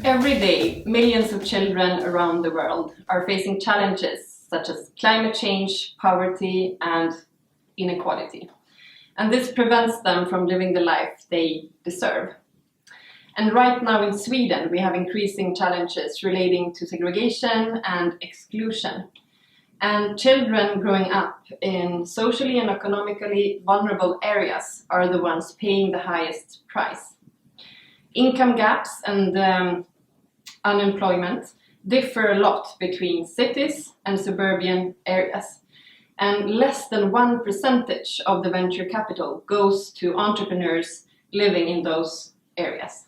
Every day, millions of children around the world are facing challenges such as climate change, poverty, and inequality. And this prevents them from living the life they deserve. And right now in Sweden, we have increasing challenges relating to segregation and exclusion. And children growing up in socially and economically vulnerable areas are the ones paying the highest price. Income gaps and unemployment differ a lot between cities and suburban areas. And less than 1% of the venture capital goes to entrepreneurs living in those areas.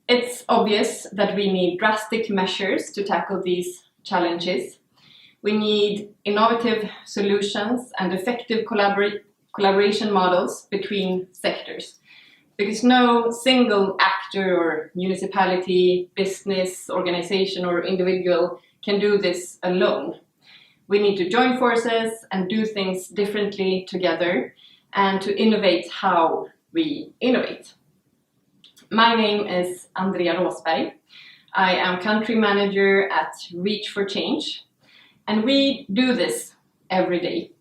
It's obvious that we need drastic measures to tackle these challenges. We need innovative solutions and effective collaboration models between sectors, because no single actor or municipality, business, organization, or individual can do this alone. We need to join forces and do things differently together and to innovate how we innovate. My name is Andréa Råsberg. I am country manager at Reach for Change, and we do this every day.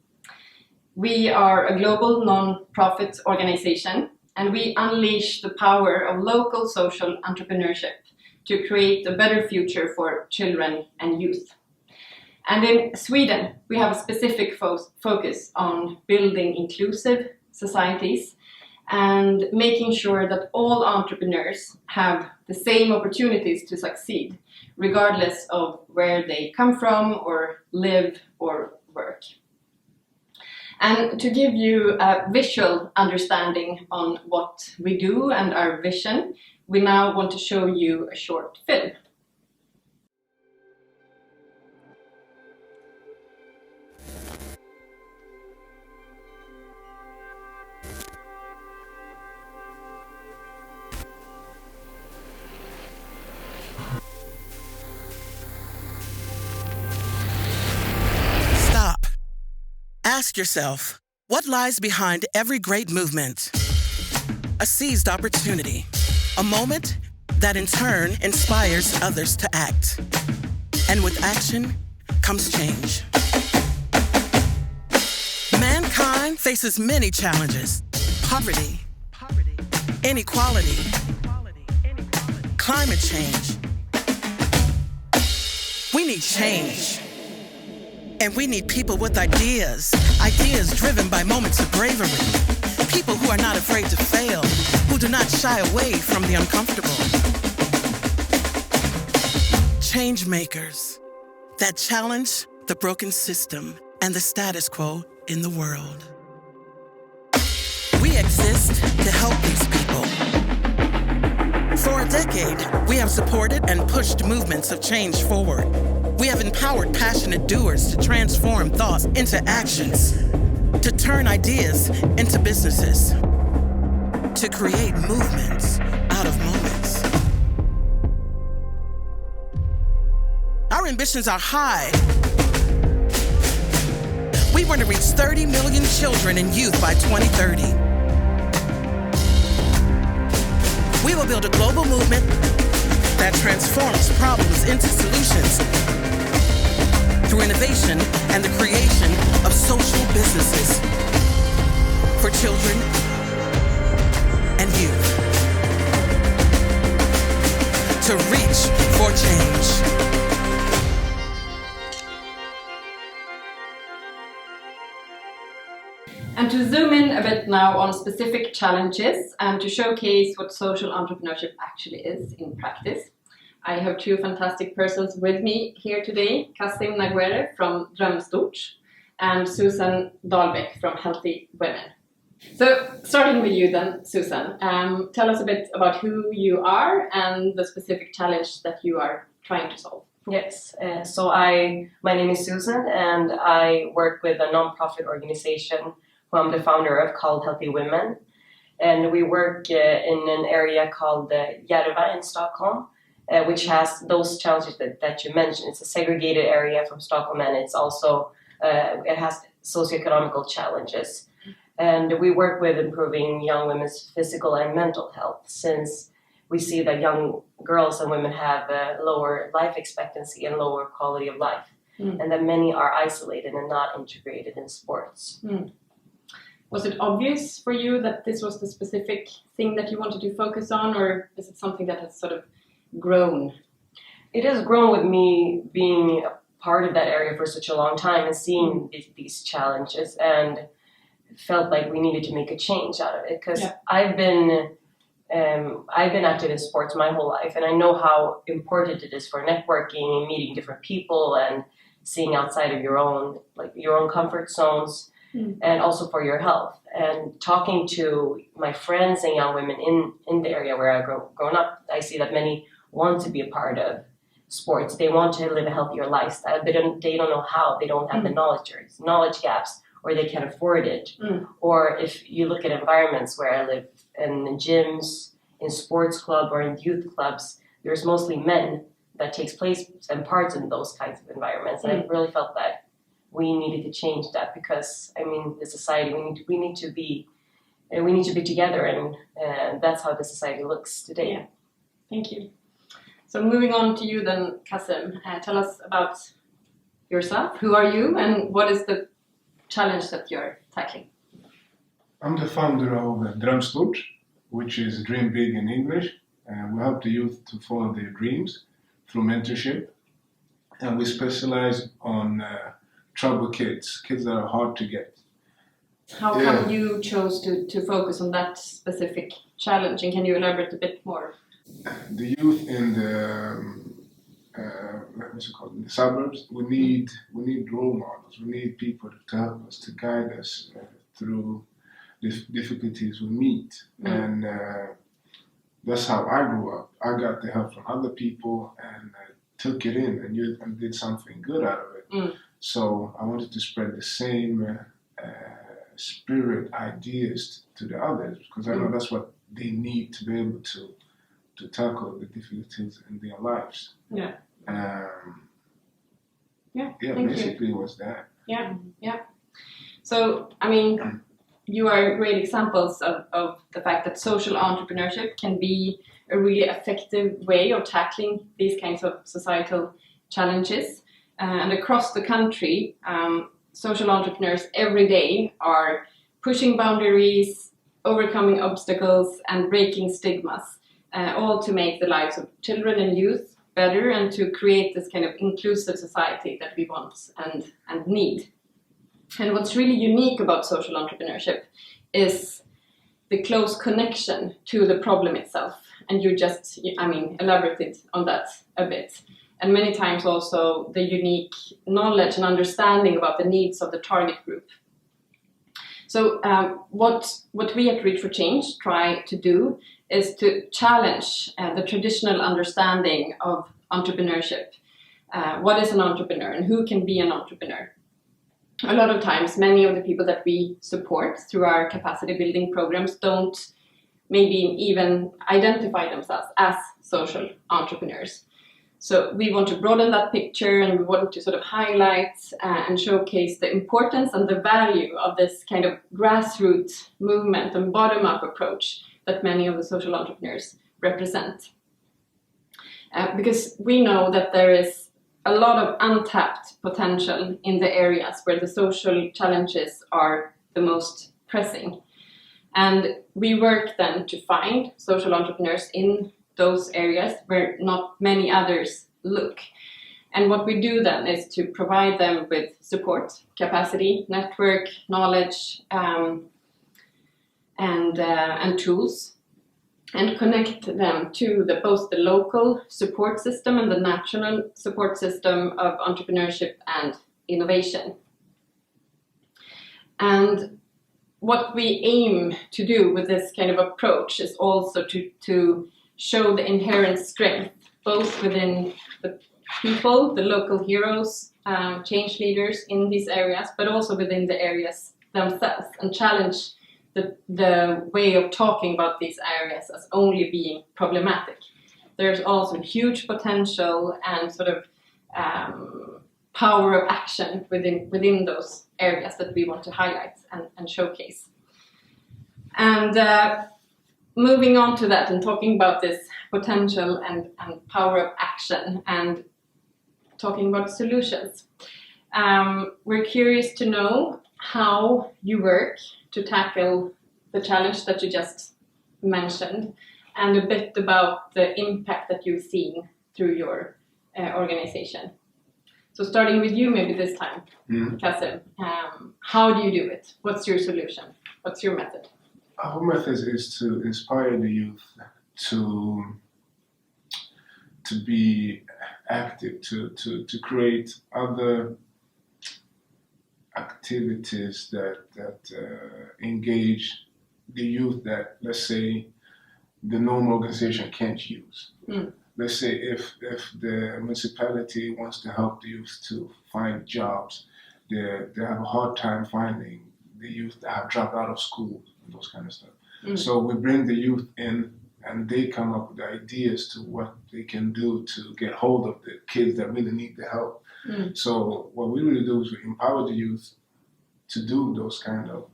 We are a global non-profit organization, and we unleash the power of local social entrepreneurship to create a better future for children and youth. And in Sweden, we have a specific focus on building inclusive societies and making sure that all entrepreneurs have the same opportunities to succeed, regardless of where they come from or live or work. And to give you a visual understanding on what we do and our vision, we now want to show you a short film. Ask yourself, what lies behind every great movement? A seized opportunity, a moment that in turn inspires others to act. And with action comes change. Mankind faces many challenges: poverty, inequality, climate change. We need change. And we need people with ideas driven by moments of bravery. People who are not afraid to fail, who do not shy away from the uncomfortable. Change makers that challenge the broken system and the status quo in the world. We exist to help these people. For a decade, we have supported and pushed movements of change forward. We have empowered passionate doers to transform thoughts into actions, to turn ideas into businesses, to create movements out of moments. Our ambitions are high. We want to reach 30 million children and youth by 2030. We will build a global movement that transforms problems into solutions through innovation and the creation of social businesses for children and youth. To reach for change. And to zoom in a bit now on specific challenges and to showcase what social entrepreneurship actually is in practice, I have two fantastic persons with me here today, Kassim Nagwere from Drömstort and Susan Dahlbeck from Healthy Women. So starting with you then, Susan, tell us a bit about who you are and the specific challenge that you are trying to solve. Yes, my name is Susan and I work with a non-profit organization who I'm the founder of called Healthy Women. And we work in an area called Järva in Stockholm, which has those challenges that you mentioned. It's a segregated area from Stockholm, and it's also it has socioeconomical challenges. And we work with improving young women's physical and mental health, since we see that young girls and women have a lower life expectancy and lower quality of life, and that many are isolated and not integrated in sports. Was it obvious for you that this was the specific thing that you wanted to focus on, or is it something that has sort of grown? It has grown with me being a part of that area for such a long time and seeing these challenges, and felt like we needed to make a change out of it, because I've been active in sports my whole life, and I know how important it is for networking and meeting different people and seeing outside of your own comfort zones, and also for your health. And talking to my friends and young women in the area where I've grown up, I see that many want to be a part of sports. They want to live a healthier lifestyle. They don't know how. They don't have the knowledge, or it's knowledge gaps, or they can't afford it. Or if you look at environments where I live, in gyms, in sports club, or in youth clubs, there's mostly men that takes place and parts in those kinds of environments. And I really felt that we needed to change that, because the society, we need to be together, and that's how the society looks today. Yeah. Thank you. So moving on to you then, Kassim, tell us about yourself. Who are you, and what is the challenge that you're tackling? I'm the founder of Drömstort, which is Dream Big in English. We help the youth to follow their dreams through mentorship, and we specialize on trouble kids that are hard to get. How come you chose to focus on that specific challenge, and can you elaborate a bit more? The youth in the in the suburbs, we need role models. We need people to help us, to guide us through the difficulties we meet, and that's how I grew up. I got the help from other people and took it in and did something good out of it. So I wanted to spread the same spirit, ideas to the others, because I know that's what they need to be able to tackle the difficulties in their lives. Basically it was that. So, you are great examples of the fact that social entrepreneurship can be a really effective way of tackling these kinds of societal challenges. And across the country, social entrepreneurs every day are pushing boundaries, overcoming obstacles, and breaking stigmas, all to make the lives of children and youth better, and to create this kind of inclusive society that we want and need. And what's really unique about social entrepreneurship is the close connection to the problem itself. And you just, elaborated on that a bit. And many times also the unique knowledge and understanding about the needs of the target group. So what we at Reach for Change try to do is to challenge the traditional understanding of entrepreneurship. What is an entrepreneur and who can be an entrepreneur? A lot of times, many of the people that we support through our capacity building programs don't maybe even identify themselves as social entrepreneurs. So we want to broaden that picture, and we want to sort of highlight and showcase the importance and the value of this kind of grassroots movement and bottom-up approach that many of the social entrepreneurs represent. Because we know that there is a lot of untapped potential in the areas where the social challenges are the most pressing. And we work then to find social entrepreneurs in those areas where not many others look. And what we do then is to provide them with support, capacity, network, knowledge, and tools, and connect them to both the local support system and the national support system of entrepreneurship and innovation. And what we aim to do with this kind of approach is also to show the inherent strength, both within the people, the local heroes, change leaders in these areas, but also within the areas themselves, and challenge the way of talking about these areas as only being problematic. There's also huge potential and sort of power of action within those areas that we want to highlight and showcase. And moving on to that and talking about this potential and power of action and talking about solutions. We're curious to know how you work to tackle the challenge that you just mentioned, and a bit about the impact that you've seen through your organization. So starting with you maybe this time, Kassim, how do you do it? What's your solution? What's your method? Our method is to inspire the youth to be active, to create other activities that engage the youth that, let's say, the normal organization can't use. Let's say if the municipality wants to help the youth to find jobs, they have a hard time finding the youth that have dropped out of school and those kind of stuff. So we bring the youth in and they come up with ideas to what they can do to get hold of the kids that really need the help. So what we really do is we empower the youth to do those kind of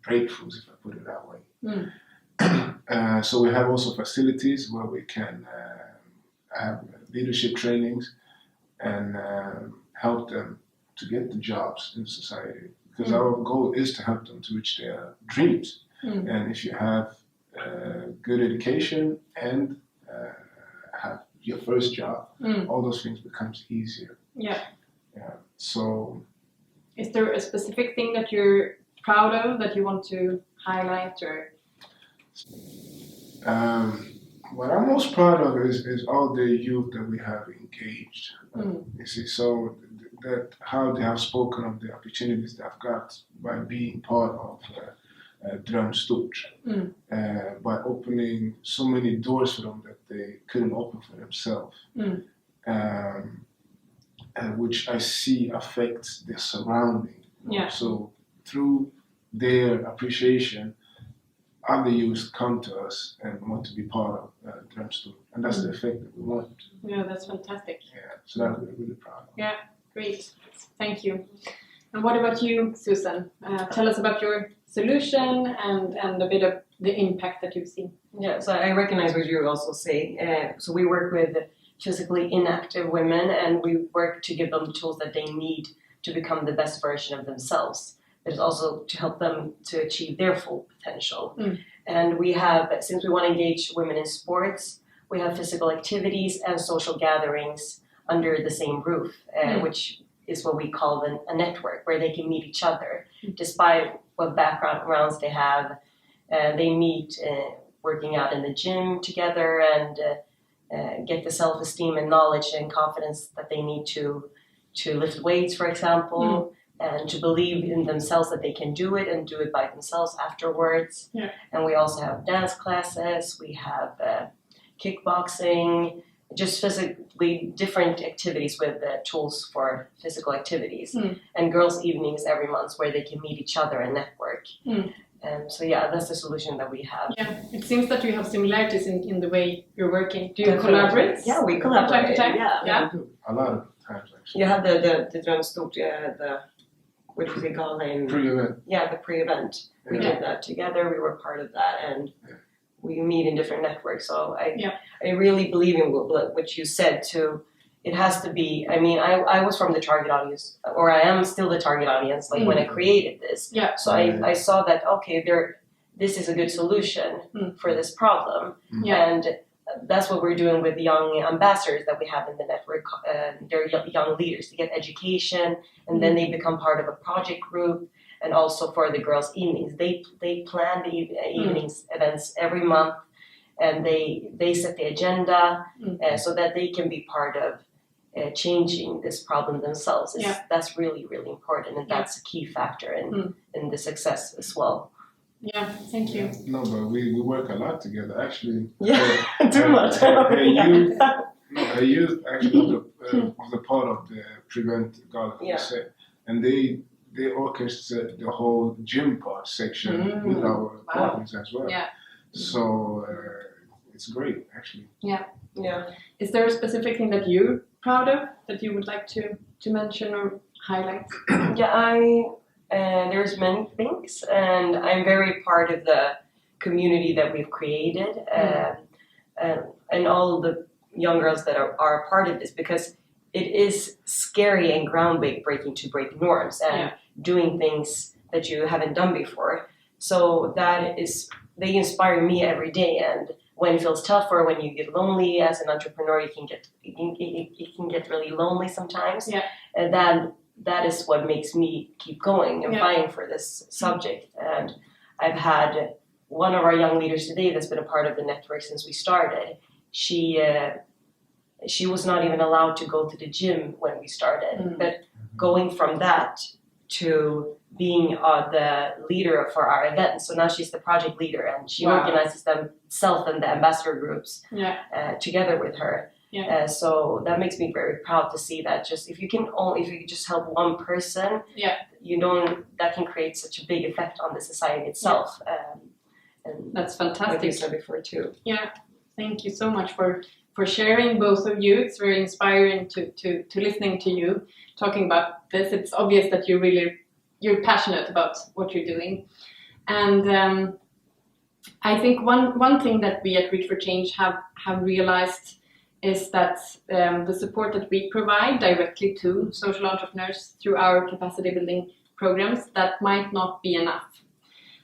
breakthroughs, if I put it that way. So we have also facilities where we can have leadership trainings and help them to get the jobs in society. Because our goal is to help them to reach their dreams. And if you have good education and have your first job, all those things becomes easier. Yeah. So, is there a specific thing that you're proud of that you want to highlight, or? What I'm most proud of is all the youth that we have engaged. You see, so that how they have spoken of the opportunities they've got by being part of Drömstort, by opening so many doors for them that they couldn't open for themselves, and which I see affects their surrounding. So through their appreciation, other youth come to us and want to be part of Drömstort, and that's the effect that we want. Yeah, that's fantastic. Yeah, so that we're really proud of. Yeah, great. Thank you. And what about you, Susan? Tell us about your solution and a bit of the impact that you've seen. Yeah, so I recognize what you also say. So we work with physically inactive women, and we work to give them the tools that they need to become the best version of themselves. But it's also to help them to achieve their full potential. And we have, since we want to engage women in sports, we have physical activities and social gatherings under the same roof, which is what we call a network, where they can meet each other. Despite what backgrounds they have, they meet working out in the gym together and get the self-esteem and knowledge and confidence that they need to lift weights, for example, and to believe in themselves that they can do it and do it by themselves afterwards. And we also have dance classes, we have kickboxing, just physically different activities with tools for physical activities, and girls' evenings every month where they can meet each other and network. And so yeah, that's the solution that we have. Yeah, it seems that you have similarities in the way you're working. Do you collaborate? Yeah, we collaborate. Yeah. We do. A lot of times, actually. You have the Drömstort, what do we call it? Pre-event. Yeah, the pre-event. We did that together. We were part of that, and we meet in different networks. So I really believe in what you said too. It has to be, I mean, I was from the target audience, or I am still the target audience, like when I created this. So I saw that, okay, this is a good solution for this problem. And that's what we're doing with the young ambassadors that we have in the network. They're young leaders to get education, and then they become part of a project group. And also for the girls' evenings, they plan the evenings events every month, and they set the agenda so that they can be part of changing this problem themselves. That's really, really important, and that's a key factor in the success as well. Yeah, thank you. No, but we work a lot together, actually. Too much. A youth actually was a part of the Prevent Gala, and they orchestrate the whole gym part section with our partners as well. So it's great, actually. Yeah. Is there a specific thing that you're proud of that you would like to mention or highlight? There's many things, and I'm very part of the community that we've created, and all the young girls that are a part of this, because it is scary and groundbreaking to break norms and doing things that you haven't done before. So they inspire me every day. And when it feels tough, or when you get lonely as an entrepreneur, it can get really lonely sometimes. Yeah. And that is what makes me keep going and fighting for this subject. And I've had one of our young leaders today that's been a part of the network since we started. She was not even allowed to go to the gym when we started. But going from that to being the leader for our events. So now she's the project leader, and she organizes themselves and the ambassador groups together with her. Yeah. So that makes me very proud to see that if you just help one person, that can create such a big effect on the society itself. And that's fantastic. Like you said before too. Yeah, thank you so much for sharing, both of you. It's very inspiring to listening to you talking about this. It's obvious that you're passionate about what you're doing. And I think one thing that we at Reach for Change have realized is that the support that we provide directly to social entrepreneurs through our capacity building programs, that might not be enough.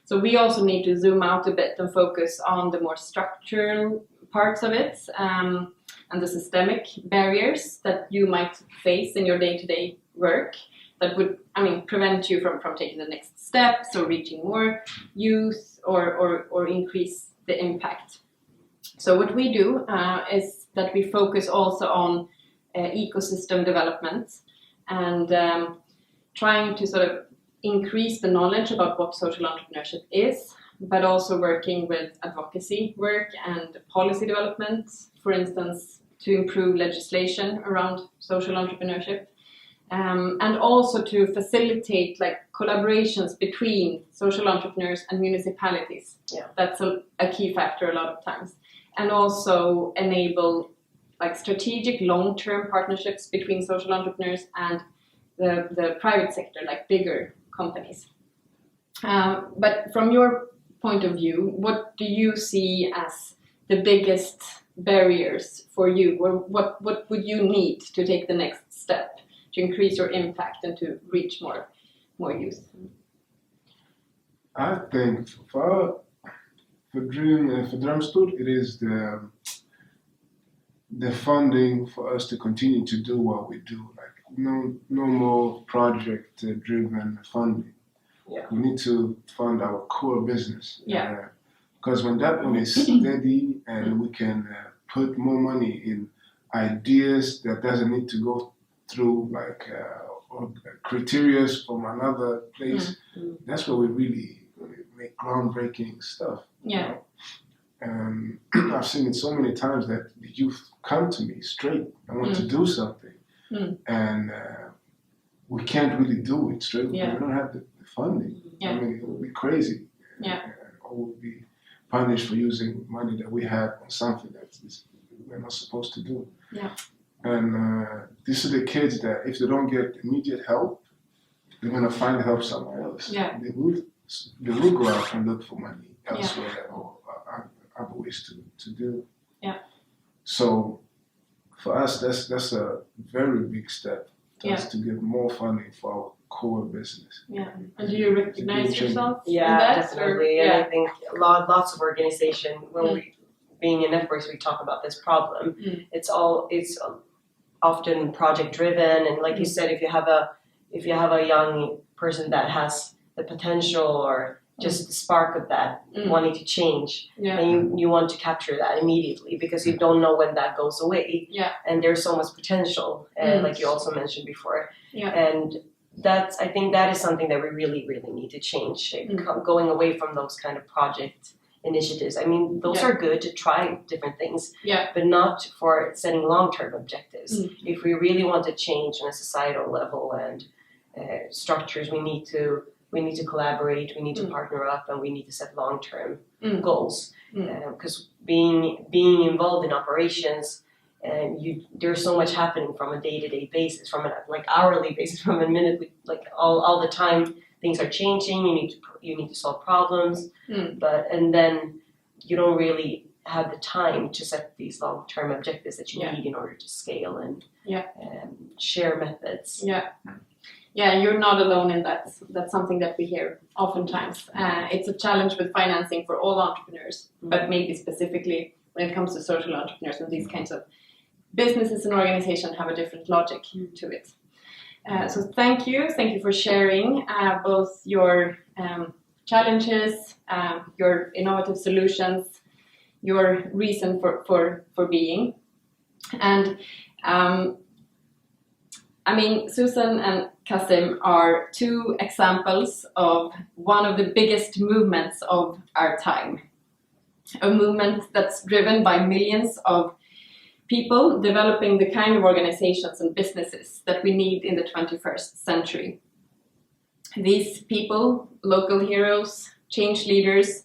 So we also need to zoom out a bit and focus on the more structural parts of it, and the systemic barriers that you might face in your day-to-day work that would, prevent you from taking the next steps or reaching more youth or increase the impact. So what we do is that we focus also on ecosystem development and trying to sort of increase the knowledge about what social entrepreneurship is, but also working with advocacy work and policy development, for instance, to improve legislation around social entrepreneurship, and also to facilitate collaborations between social entrepreneurs and municipalities. Yeah. That's a key factor a lot of times. And also enable strategic long-term partnerships between social entrepreneurs and the private sector, bigger companies. But from your point of view, what do you see as the biggest barriers for you? Or what would you need to take the next step to increase your impact and to reach more youth? I think for Drömstort, it is the funding for us to continue to do what we do. No more project-driven funding. Yeah. We need to fund our core business. Yeah. Because when that one is steady and we can put more money in ideas that doesn't need to go through or criteria from another place, that's where we really make groundbreaking stuff. Yeah. I've seen it so many times that the youth come to me straight and want to do something. And we can't really do it straight. Yeah. We don't have the funding. Yeah. It would be crazy. Yeah. Or we'll be punished for using money that we have on something that we're not supposed to do. Yeah. And these are the kids that if they don't get immediate help, they're going to find help somewhere else. Yeah. They will go out and look for money elsewhere or other ways to do. Yeah. So for us, that's a very big step for us to get more funding for our core business. Yeah. And do you recognize yourself in that? Definitely. And I think lots of organizations, when we being in networks, we talk about this problem. It's often project driven, and like you said, if you have a young person that has the potential or just the spark of that wanting to change, and you want to capture that immediately because you don't know when that goes away. Yeah. And there's so much potential, like you also mentioned before. Yeah. And I think that is something that we really, really need to change. Going away from those kind of project initiatives. Those are good to try different things, but not for setting long-term objectives. If we really want to change on a societal level and structures, we need to collaborate, we need to partner up, and we need to set long-term goals. Because being involved in operations, there's so much happening from a day-to-day basis, from an hourly basis, from a minute, all the time. things are changing, you need to solve problems, and then you don't really have the time to set these long-term objectives that you need in order to scale and share methods. Yeah, you're not alone in that. That's something that we hear oftentimes. It's a challenge with financing for all entrepreneurs, but maybe specifically when it comes to social entrepreneurs and these kinds of businesses and organizations have a different logic to it. So thank you for sharing both your challenges, your innovative solutions, your reason for being. And I mean, Susan and Kassim are two examples of one of the biggest movements of our time. A movement that's driven by millions of people developing the kind of organizations and businesses that we need in the 21st century. These people, local heroes, change leaders,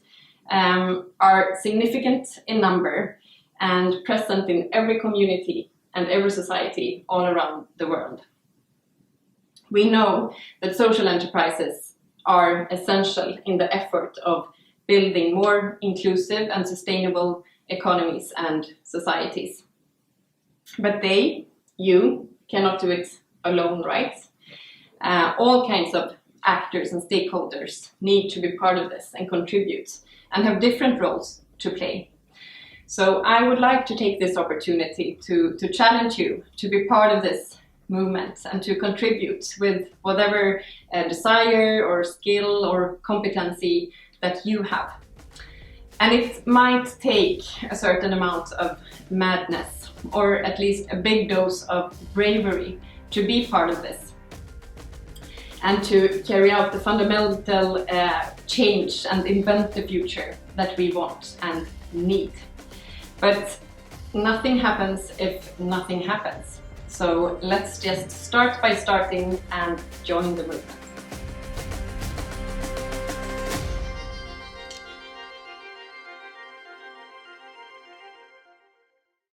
are significant in number and present in every community and every society all around the world. We know that social enterprises are essential in the effort of building more inclusive and sustainable economies and societies. But you cannot do it alone, right? All kinds of actors and stakeholders need to be part of this and contribute and have different roles to play. So I would like to take this opportunity to challenge you to be part of this movement and to contribute with whatever desire or skill or competency that you have. And it might take a certain amount of madness or at least a big dose of bravery to be part of this and to carry out the fundamental change and invent the future that we want and need. But nothing happens if nothing happens. So let's just start by starting and join the movement.